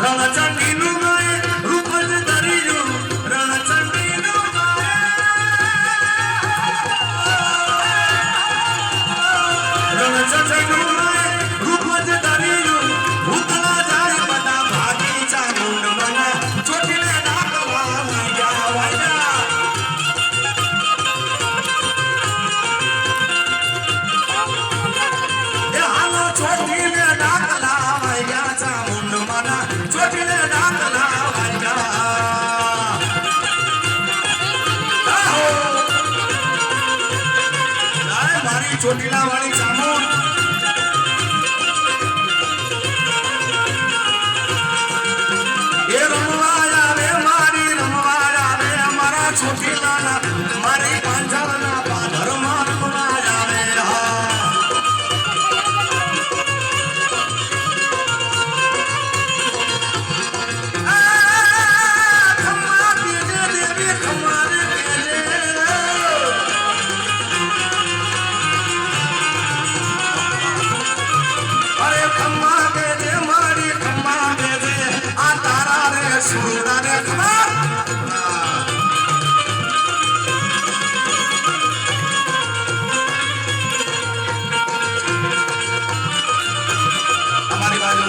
રણચંડીનું ગાય રૂપ જ ધર્યું રણચંડીનું ગાય રણચંડીનું ગાય રૂપ જ ધર્યું ભૂતલા જાય બધા ભાગી ચામુંડ મને ચોટીને ડાકવા ગયા વાયા એ હાલો ચોટીને ડાકલા વાયા ચામુંડ મને ચોટીને ડાકલા વાયા મારી ચોટીલા વાળી ચામુંડ એ રમવાયા રે મારી રમવાયા રે મારા ચોટીલાના મારી પાંજરાના પાધરમાં રમવાયા રે ખમ્મા દેજે દેવી ખમ્મા રે દેજે અરે ખમ્મા દેજે મારી ખમ્મા દેજે આ તારા રે સુરા રે ખમ્મા અમારી બાજુ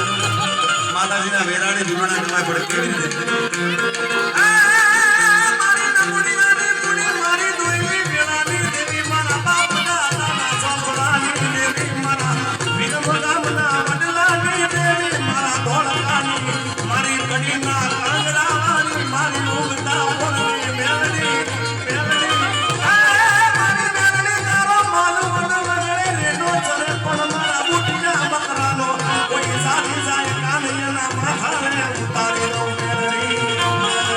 માતાજીના વેરાણી જુનાના કમાય પડે કેવી રીતે મારી નમુડીની મુડી મારી દોઈલી વેરાણી દેવી મારા બાપના દાદા ચોપડાની દેવી મારા વિરમગામના વડલાની દેવી મારા ધોળકાની મારી કડીના કાંગરાવાની મારી ઉગતા ઓળની મેલડી મારી મેલડી તારો માલું વડે રેનો ચલે પણ મારા બુટિયા બકરાનો કોઈ સાથી જાય કાનૈયાના માથાને ઉતારી દઉં મેલડી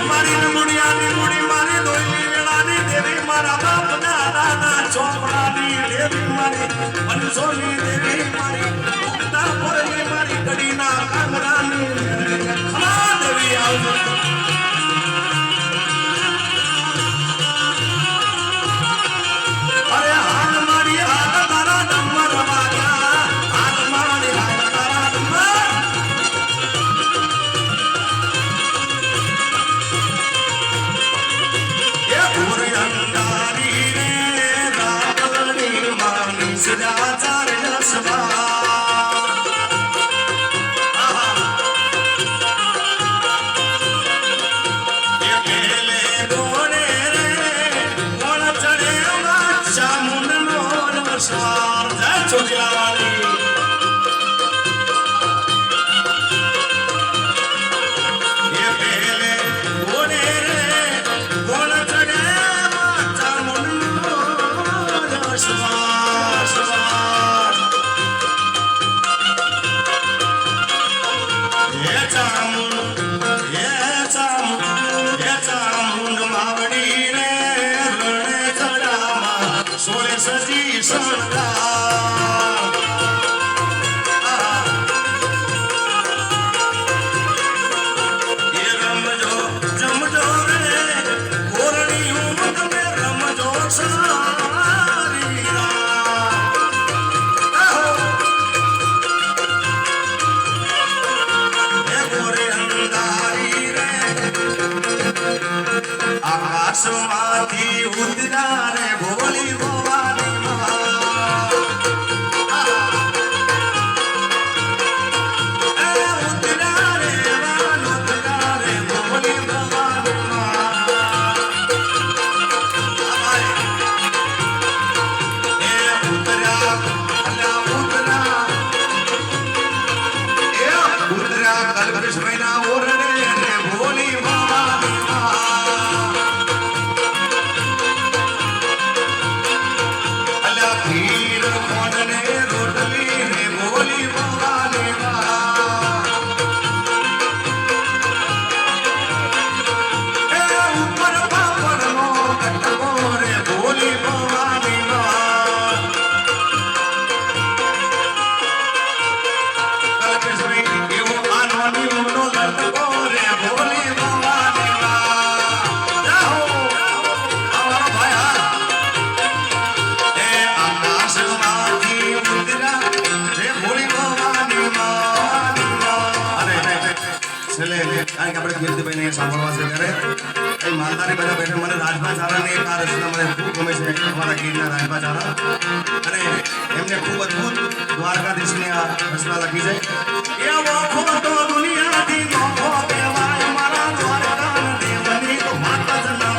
મારી નમુડિયાની મુડી મારી દોઈલી વેળાની દેવી મારા બાપના દાદા ચોપડાની દેવી મારી પંચોની દેવી મારી ઉગતા ઓળની મારી કડીના કાંગરાની ખમા દેવી આવજો અરે હાલ મારી હાલ તારા નંબર વાગ્યા હાલ મારી હાલ તારા નંબર એ ભૂરી અંધારી રે રાવણી માની સદાચાર નસવા એ પેલે ગોરે રે કોણ ચડે ચામુંડનો નમસ્કાર જય ચોટીલાવાળી એ પેલે ગોરે રે કોણ ચડે ચામુંડનો નમસ્કાર એ ચામુંડ માવડી રે રણે ચડામાં સોળે સજી શણગાર એ રમજો જમજો રે કોરણી હું તમે રમજો સારી એ ગોરે અંધારી રે આકાશમાંથી ઉતરા રે ભોળી ભવાની માં ઉતરા રે વાન ઉતરા રે ભોળી ભવાની માં એ ઉતરા અલા ઉતરા એ ઉતરા કલ્પેશ મહિના ઓરડે રે ભોળી ભવાની માં અલા ખીર કોણને રોટલી રે ભોળી ભવાની માં એ ઉપર પાપડનો કટકો રે ભોળી ભવાની માં કલ્પેશ ભાઈ એવો આનવાની મોનો લટકો રે ભોળી ભવાની માં જાઓ અમારો ભાઈ એ આકાશમાંથી ઉતરા રે ભોળી ભવાની માં છેલ્લે કારણ કે આપણે કીર્તિભાઈને સાંભળવા છે ત્યારે એ માલધારી બધા બેઠે મને રાજભા ચારાની એક આ રચના મને ખૂબ ગમે છે અમારા ગીરના રાજભા ચારા અને એમને ખૂબ અદ્ભુત દ્વારકાધીશની આ રચના લખી છે એ વખો તો દુનિયાથી નોખો કહેવાય મારા દ્વારકા દેવની તો માતા જ ના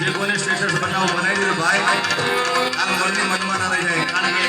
જે કોને સ્ટેટસ બનાવો બનાવી દે ભાઈ આ મનની મનમાં ના રહી જાય કારણ કે